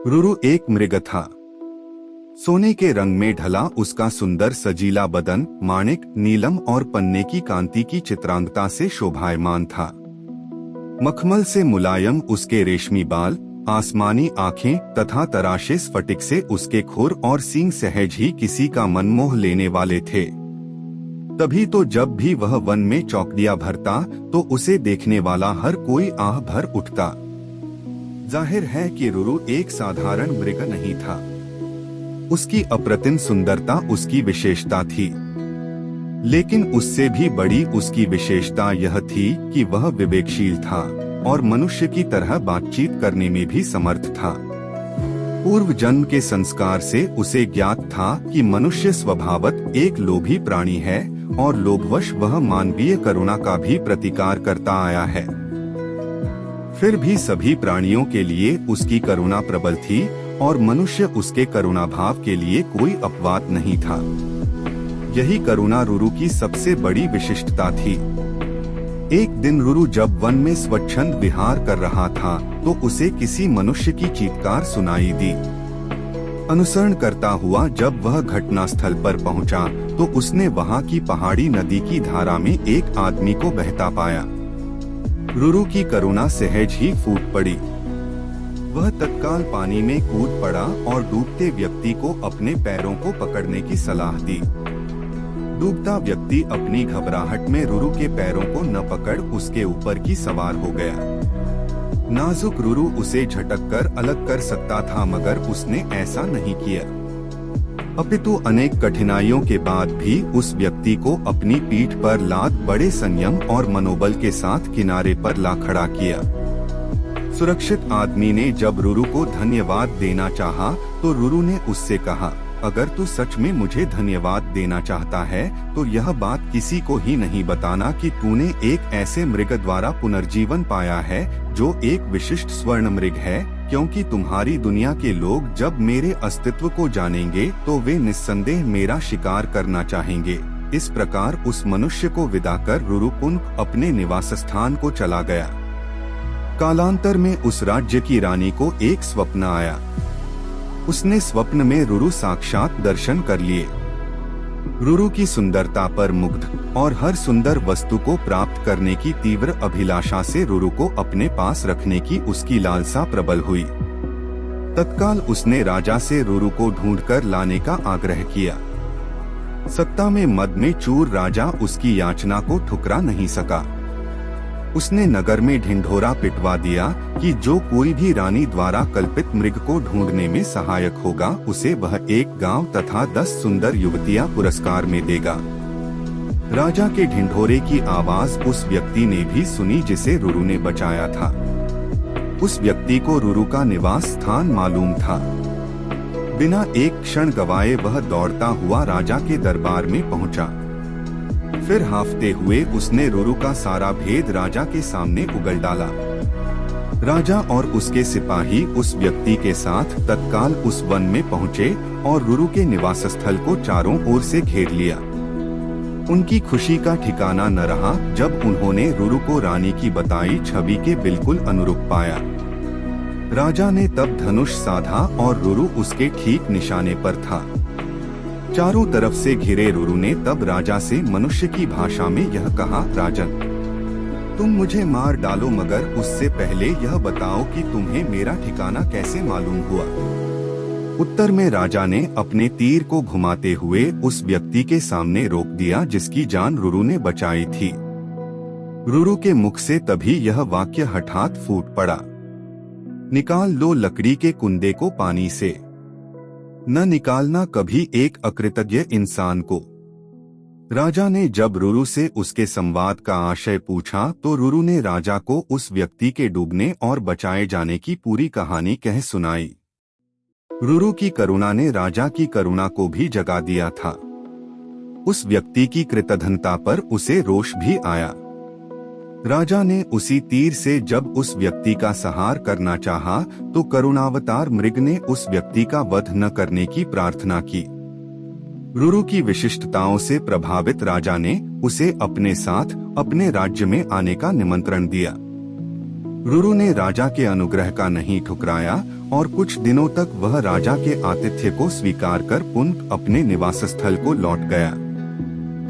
रुरु एक मृग था। सोने के रंग में ढला उसका सुंदर सजीला बदन माणिक, नीलम और पन्ने की कांति की चित्रांगता से शोभायमान था। मखमल से मुलायम उसके रेशमी बाल, आसमानी आंखें तथा तराशे स्फटिक से उसके खुर और सींग सहज ही किसी का मन मोह लेने वाले थे। तभी तो जब भी वह वन में चौकड़ियां भरता तो उसे देखने वाला हर कोई आह भर उठता। जाहिर है कि रुरु एक साधारण मृग नहीं था। उसकी अप्रतिम सुंदरता उसकी विशेषता थी, लेकिन उससे भी बड़ी उसकी विशेषता यह थी कि वह विवेकशील था और मनुष्य की तरह बातचीत करने में भी समर्थ था। पूर्व जन्म के संस्कार से उसे ज्ञात था कि मनुष्य स्वभावत एक लोभी प्राणी है और लोभवश वह मानवीय करुणा का भी प्रतिकार करता आया है। फिर भी सभी प्राणियों के लिए उसकी करुणा प्रबल थी और मनुष्य उसके करुणा भाव के लिए कोई अपवाद नहीं था। यही करुणा रुरु की सबसे बड़ी विशिष्टता थी। एक दिन रुरु जब वन में स्वच्छंद विहार कर रहा था तो उसे किसी मनुष्य की चीत्कार सुनाई दी। अनुसरण करता हुआ जब वह घटनास्थल पर पहुंचा तो उसने वहां की पहाड़ी नदी की धारा में एक आदमी को बहता पाया। रुरु की करुणा सहज ही फूट पड़ी। वह तत्काल पानी में कूद पड़ा और डूबते व्यक्ति को अपने पैरों को पकड़ने की सलाह दी। डूबता व्यक्ति अपनी घबराहट में रुरु के पैरों को न पकड़ उसके ऊपर की सवार हो गया। नाजुक रुरु उसे झटककर अलग कर सकता था, मगर उसने ऐसा नहीं किया। अपितु अनेक कठिनाइयों के बाद भी उस व्यक्ति को अपनी पीठ पर लाद बड़े संयम और मनोबल के साथ किनारे पर ला खड़ा किया। सुरक्षित आदमी ने जब रुरु को धन्यवाद देना चाहा तो रुरु ने उससे कहा, अगर तू सच में मुझे धन्यवाद देना चाहता है तो यह बात किसी को ही नहीं बताना कि तूने एक ऐसे मृग द्वारा पुनर्जीवन पाया है जो एक विशिष्ट स्वर्ण मृग है, क्योंकि तुम्हारी दुनिया के लोग जब मेरे अस्तित्व को जानेंगे तो वे निस्संदेह मेरा शिकार करना चाहेंगे। इस प्रकार उस मनुष्य को विदा कर रुरु पुनः अपने निवास स्थान को चला गया। कालांतर में उस राज्य की रानी को एक स्वप्न आया। उसने स्वप्न में रुरु साक्षात दर्शन कर लिए। रुरु की सुंदरता पर मुग्ध और हर सुंदर वस्तु को प्राप्त करने की तीव्र अभिलाषा से रुरु को अपने पास रखने की उसकी लालसा प्रबल हुई। तत्काल उसने राजा से रुरु को ढूंढकर लाने का आग्रह किया। सत्ता में मद में चूर राजा उसकी याचना को ठुकरा नहीं सका। उसने नगर में ढिंढोरा पिटवा दिया कि जो कोई भी रानी द्वारा कल्पित मृग को ढूंढने में सहायक होगा उसे वह एक गांव तथा 10 सुंदर युवतियां पुरस्कार में देगा। राजा के ढिंढोरे की आवाज उस व्यक्ति ने भी सुनी जिसे रुरु ने बचाया था। उस व्यक्ति को रुरु का निवास स्थान मालूम था। बिना एक क्षण गवाए वह दौड़ता हुआ राजा के दरबार में पहुंचा। फिर हांफते हुए उसने रुरु का सारा भेद राजा के सामने उगल डाला। राजा और उसके सिपाही उस व्यक्ति के साथ तत्काल उस वन में पहुंचे और रुरु के निवास स्थल को चारों ओर से घेर लिया। उनकी खुशी का ठिकाना न रहा जब उन्होंने रुरु को रानी की बताई छवि के बिल्कुल अनुरूप पाया। राजा ने तब धनुष साधा और रुरु उसके ठीक निशाने पर था। चारों तरफ से घिरे रुरु ने तब राजा से मनुष्य की भाषा में यह कहा, राजन, तुम मुझे मार डालो, मगर उससे पहले यह बताओ कि तुम्हें मेरा ठिकाना कैसे मालूम हुआ। उत्तर में राजा ने अपने तीर को घुमाते हुए उस व्यक्ति के सामने रोक दिया जिसकी जान रुरु ने बचाई थी। रुरु के मुख से तभी यह वाक्य हठात फूट पड़ा, निकाल लो लकड़ी के कुंदे को पानी से, न निकालना कभी एक अकृतज्ञ इंसान को। राजा ने जब रुरु से उसके संवाद का आशय पूछा तो रुरु ने राजा को उस व्यक्ति के डूबने और बचाए जाने की पूरी कहानी कह सुनाई। रुरु की करुणा ने राजा की करुणा को भी जगा दिया था। उस व्यक्ति की कृतघ्नता पर उसे रोष भी आया। राजा ने उसी तीर से जब उस व्यक्ति का संहार करना चाहा तो करुणावतार मृग ने उस व्यक्ति का वध न करने की प्रार्थना की। रुरु की विशिष्टताओं से प्रभावित राजा ने उसे अपने साथ अपने राज्य में आने का निमंत्रण दिया। रुरु ने राजा के अनुग्रह का नहीं ठुकराया और कुछ दिनों तक वह राजा के आतिथ्य को स्वीकार कर पुनः अपने निवास स्थल को लौट गया।